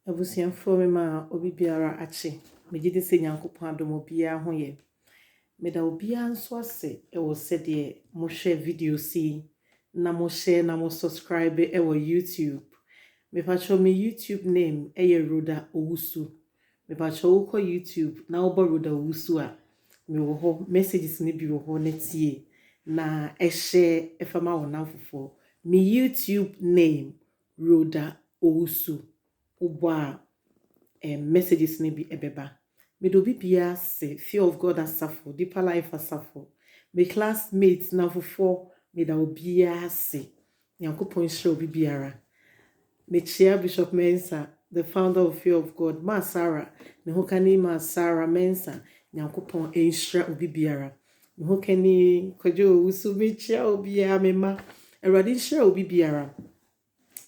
Abusuafo me ma obi biara ache. Megide se Nyankopɔn adom obiara ho ye. Meda obiara nso ase e wo sɛdeɛ mo share video si na mo share na mo subscribe e wo YouTube. Me pacho me YouTube name eye Rhoda Owusu. Me pacho wo YouTube na wo Rhoda Owusu a me wo ho messages ni bi wo ho na tie na share e fama wo namfofo. Me YouTube name Rhoda Owusu. Uba messages ni bi ebeba. Me do bi bia se fear of God asafo, deeper life asafo. Me classmates na fofo me da obia se. Nyankopon hire obi biara. Me chia Bishop Mensa, the founder of Fear of God, Ma Sarah, me ho kani Ma Sarah Mensa, Nyankopon hire obi biara. Me ho kani Kwadwo Owusu me chia obia me ma. Erade hire obi biara.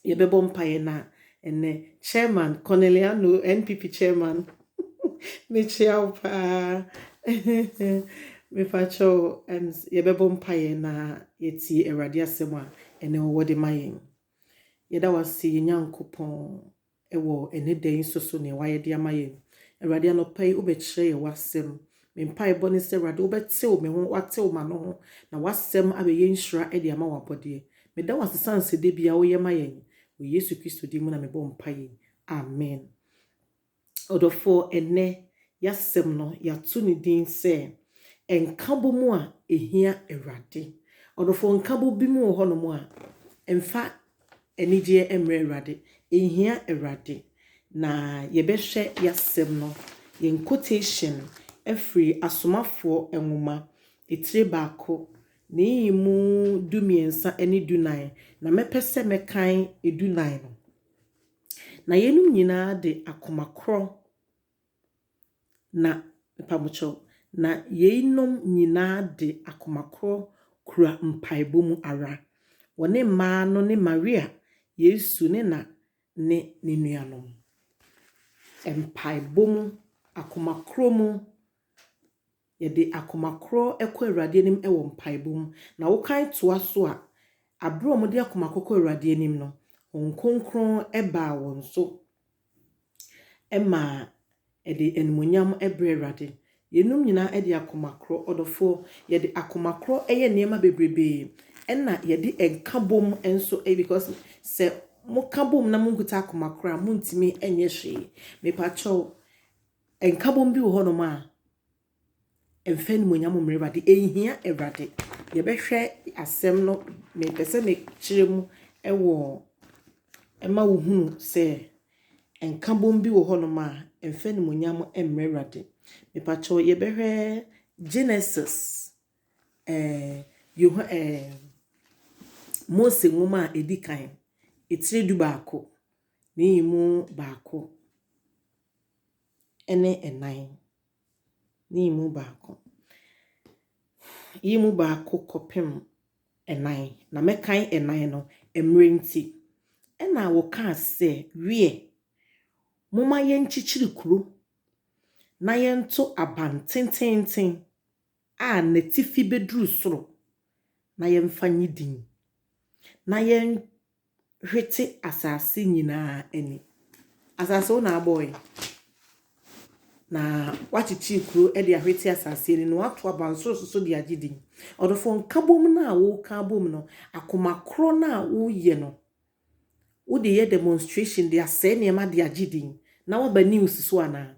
Ye bebo mpaye na ene chairman Corneliano NPP chairman me chia pa me facho ye bebo mpaye na yeti Erade asem a ene wo de mayen ye da wasi Nyankopon ewo ene den soso ne waye de amayen Erade anopai obekire ye wasem me mpaye boni se Erade obetew me ho watew ma no ho na wasem abeye nhira e de ama wabode me da wasi sanse de bia wo ye mayen o Yesu Kristo di mu na me bɔ mpaye amen odofo ene yasem no yato ne din se enkabo mu a ehia Erade odofo nkabo bi mu ho no mu a emfa enije emre Erade ehia Erade na yebehwe yasem no yen quotation every asomafo enwoma etire baako ni mu dumiensa eni dunai na mepese mekan edunai no na yenum nyina de akomakro na pamucho na yenum nyina de akomakro kura mpaebo mu ara wone ma no ne Maria Yesu ne na ne nuanom mpaebo mu akomakro mu yede akomakro ekọ Erade nim ewo mpaebo mu na wo kan toa so a abro mo de akomakro Erade nim no onkonkron eba won so ema ede enmonyam ebre Erade yenum nyina ede akomakro odofo yede akomakro eye niema bebrebe ena yede enkabom enso because se mo kabom na munkuta akomakro a muntimi enye hwe me pacho enkabom bi wo hono ma emfen monyam mre Erade ehia Erade ye behwe asem no me pese me kiremu ewo ema wo hunu se enkabom bi wo hono ma emfen monyam emre Erade me pacho ye behwe Genesis Mose nwoma edikan etire du baako ni mu baako ene enan ni mu baako yimu baako kopem enan na mekan enan no emre nti ena wo ka se wie moma yen chichiri kuro na yen to abantententen a natifi bedru soro na yen fanyi din na yen hwete asase nyina ani asase wo na boy na wachichi kuro e de ahwete asase ni no ato abanso so de agidin odofo nkabom na wo kabom no akomakro na wo ye no wo de ye demonstration de ase ne ma de agidin na wo ba news so ana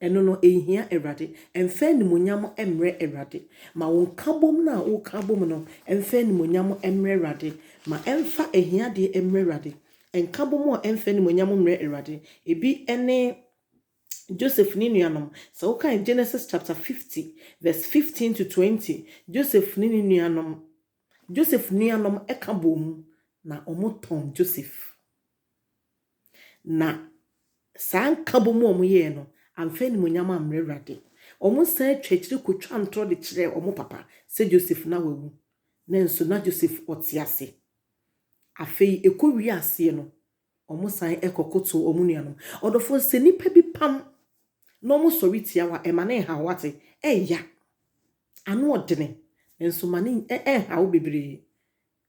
eno no ehia Erade emfa ni monyam emre Erade ma wo nkabom na wo kabom no emfa ni monyam emre Erade ma emfa ehia de emre Erade enkabom a emfa ni monyam emre Erade ebi ene Joseph ni nuanom so we kan Genesis chapter 50 verse 15 to 20 Joseph ni nuanom ekabom na omoton Joseph na san kabom omo ye no amfa ni monyam amre Erade omo san twachiri kotwa ntro de kire omo papa se Joseph na wawu na nso na Joseph otiase afei ekowi ase no omo san ekokoto omo nuanom odofo se nipa bi pam no mo sori tia wa emane ha wate eya anu odene enso mane ha wo bebre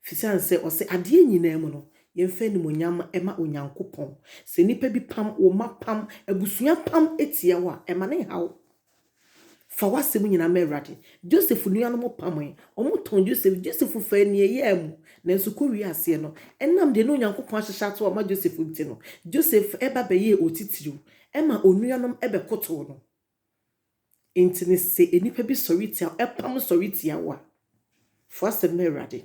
fisan se o se ade nyina mu no yɛmfa nimonyam ema onyankopɔn sɛ nipa bi pam wo ma pam abusua pam etia wa ema ne haw fa wasɛm nyina ma Awurade Joseph nuanom pam ɔmo ton Joseph fa ne yɛm na nso kɔ wi ase no enam de no onyankopɔn ahyehya to ma Joseph nti no Joseph eba bɛyɛ otitiriw ema onuanom ebe koto no enti ne se enipa bi sɔre tia epam sɔre tia wa fa wasɛm ma Awurade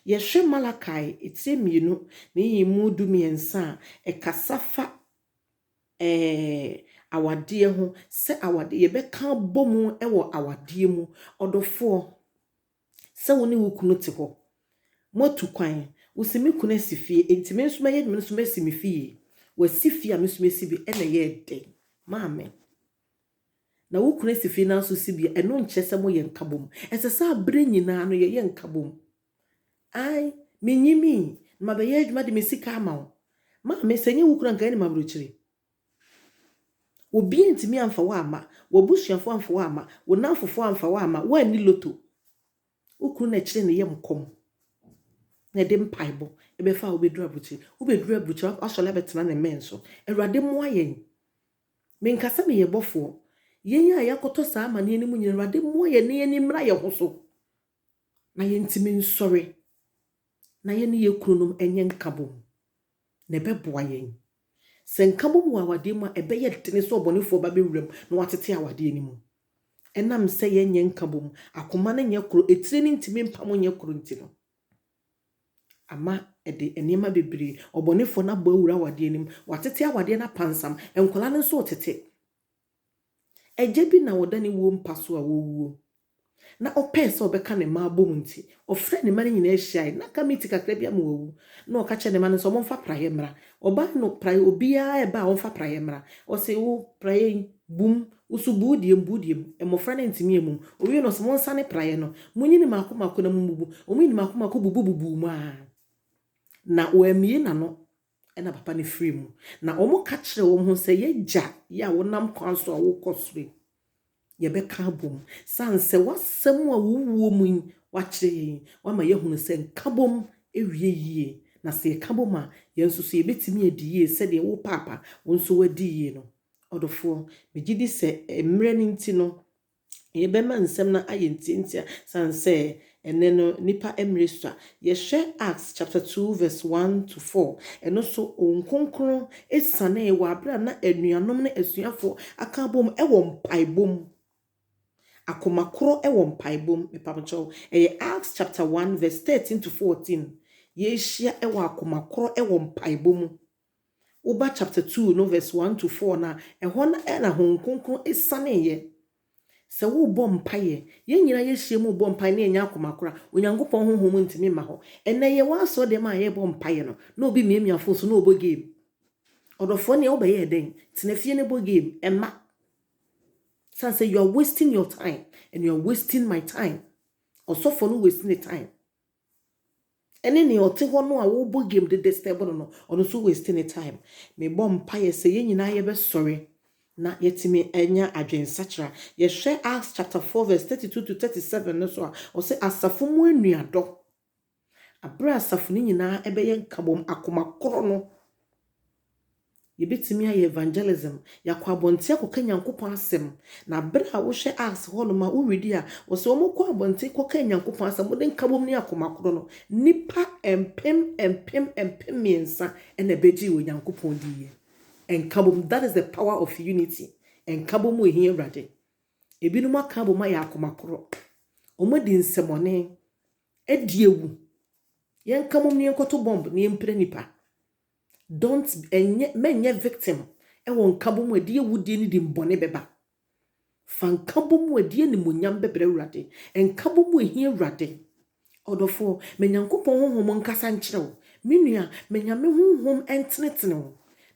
yɛhwɛ Malakai etie mienu ne yimu du miensa ekasa fa awade ho sɛ awade yɛbɛka bomu ɛwɔ awade mu ɔdɔfo sɛ wo ne wo kunu te hɔ motu kwan wo simi kunu asifie enti me nso mɛyɛ me nso mɛsi me fie wasi fie a me nso mɛsi bi ɛna yɛ de maame na wo kunu asifie na nso si bi ɛno nkyɛ sɛ mo yɛ nkabom ɛsɛ sɛ abre nyinaa no yɛ nkabom ai menyimi ma bɛyɛ adwuma de me sika ama wo maame sɛ nye wo kunu nkan ne mabrokyire obi ntimi amfa wa ama wo busuafo amfa wa ama wo nanfofo amfa wa ama wa ni loto ukuru na kire ne yem kom na de mpaibo ebe fa obedura buchi asola betena ne menso Awurade mo ayen menkasa me yebofo yen ya yakoto sa ama ne ni mu nyina Awurade mo ayen ne ni mra ye ho so na yentimi nsore na ye ne yekurum enye nkabom na beboa yen senkabom wa awade mu ebe ye tene so obonefo ba bewuram na watete awade ani mu enam se ye nye nkabom akoma na nye kro etire ni ntimi mpam nye kro ntino ama ede enema bebre obonefo na ba awura awade ani mu watete awade na pansam enkola ne so tete eje bi na wodani wo mpaso a wowuo na opese obeka ne ma bom nti ofre ne ma ne nyina ehia na kamiti kakra bia ma wowu na okache ne ma no so momfa praye mra oba no praye obia eba a omfa praye mra o se wo praye bum usubu diem emofra na ntimi emu owie no so monsa ne praye no munyini makoma na mububu omunyini makoma ko bubu mu a na o amie na no ena papa ne free mu na omo ka kire wo ho se yeja ya wonam kwanso a wo kosre yebeka bom sanse wasem a wuwo mu wakire wama yehunu se nkabom ewie yie na se kabom a yensusu yebetimi ediye se de wo papa wonso wadiye no odofo megidi se emre ni nti no yebema nsem na ayentintia sanse ene no nipa emresua yehwe Acts chapter 2 verse 1 to 4 eno so onkonkron esane wa abra na anuanom na asuafo akabom ewo mpaibom akomakro ewo mpaibom mepamcho Acts chapter 1 verse 13 to 14 yehia ewo akomakro ewo mpaibom Oba chapter 2 no verse 1 to 4 na ehon na honkonkron esane ye se wo bɔ mpaye ye nyina ye hie mu bɔ mpaye na enya akomakora onyankopɔn honhom ntimi ma ho ene ye waso de ma ye bɔ mpaye no na obi miamiafo so na obo game odofo ne oba ye den tenafie ne bɔ game emma say you are wasting your time and you are wasting my time also for no wasting the time ene ne ote ho no a wo bɔ game de disturb no ono so wasting the time me bɔ mpaye se ye nyina ye be sorry na yetimi enya adwensachra yehwe Acts chapter 4 verse 32 to 37 no so o se asafo mu anuado abra asafo ni nyina ebeye nkabom akomakoro no yebetimi aye evangelism yakwa abonte akoka nyankopon asem na bra wo hwe Acts ho no ma wo redi a wo se wo mko abonte koka nyankopon asem wo de nkabom ni akomakoro no nipa empem miensa ena beji wo nyankopon diye enkabom that is the power of unity enkabom we here Awurade ebinum akabom ya akomakoro omodi nsemone ediewu yenkabom ni enkoto bomb ni empre nipa don't menye victim ewo nkabom ediewu die ni di mbone beba fankabom wadie ni monyam bebre Awurade enkabom we here Awurade odofo menyankopon honhom nkasa nkyerɛw menua menyame honhom entnetene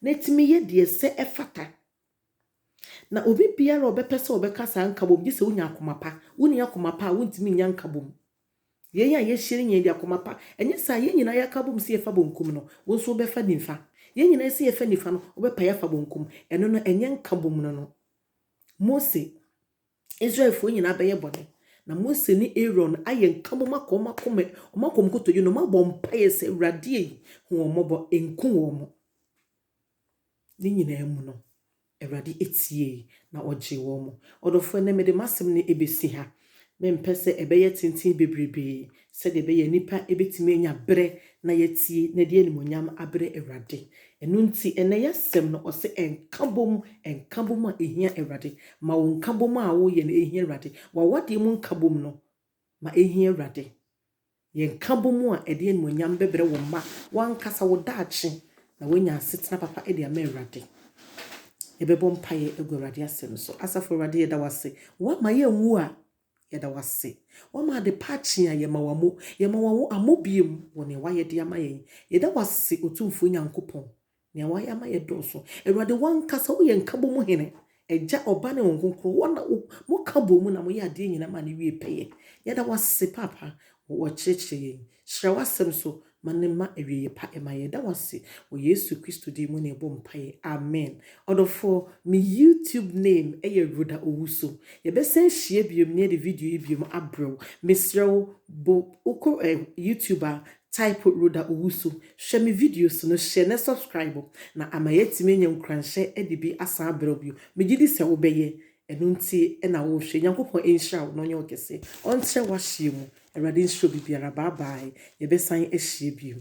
netimi ye de se efata na obi biara obepese obekasa nkabom gise unya akomapa unya akomapa wuntimi nya nkabom ye ya ye hyire nya de akomapa enye sa ye nyina ya kabom se efa bonkum no wonso obefa nifa ye nyina se efa nifa no obepa ya fa bonkum eno no enye nkabom no Mose Israel fo nyina beye bone na Mose ne Aaron aye nkaboma komakom kotoyo no mabɔ mpae se Awurade hu omobo enku omo ni nyina mu no Awurade etie na ogye wo mo odofo ne mede masem ne ebesi ha mempese ebeye tintin bebrebe se de beye nipa ebetime nya bre na yetie na de animonyam abre Awurade enu nti ene yesem no ose enkabom a ehia Awurade ma wo nkabom a wo ye na ehia Awurade wa wade mu nkabom no ma ehia Awurade ye nkabom a ede animonyam bebre wo ma wankasa wo daache na wonya asetena papa ede ama Awurade ebebo mpaye egu Awurade asem so asafo Awurade yeda wase wa ma ye nwu a yeda wase wa ma de pachi a yema wawo amobiem woni wa ye de ama ye yeda wase otumfo nyankopon ne wa ya ma ye doso Awurade wankasa wo ye nkabom hene eja oba ne wonkonkro wona mo kabom na mo ye ade nyina ma ne wie peye yeda wase papa wo cheche shira wasem so manema ewie pa ema yeda wase wo Yesu Kristo di mu ne bompaye amen odofo me YouTube name eye Rhoda Owusu ye be sen hie biom ne de video biom abro mesrew bo uko YouTuber type Rhoda Owusu share me videos no share na subscribe na amayetime nya nkranhye e de bi asa abro bio me gidi se wo beye enu nti e na wo hwe nyankopon enhira wo no nye okese ontre wa hie mu Awurade nhiro bibiara bye bye ye be san ehie biom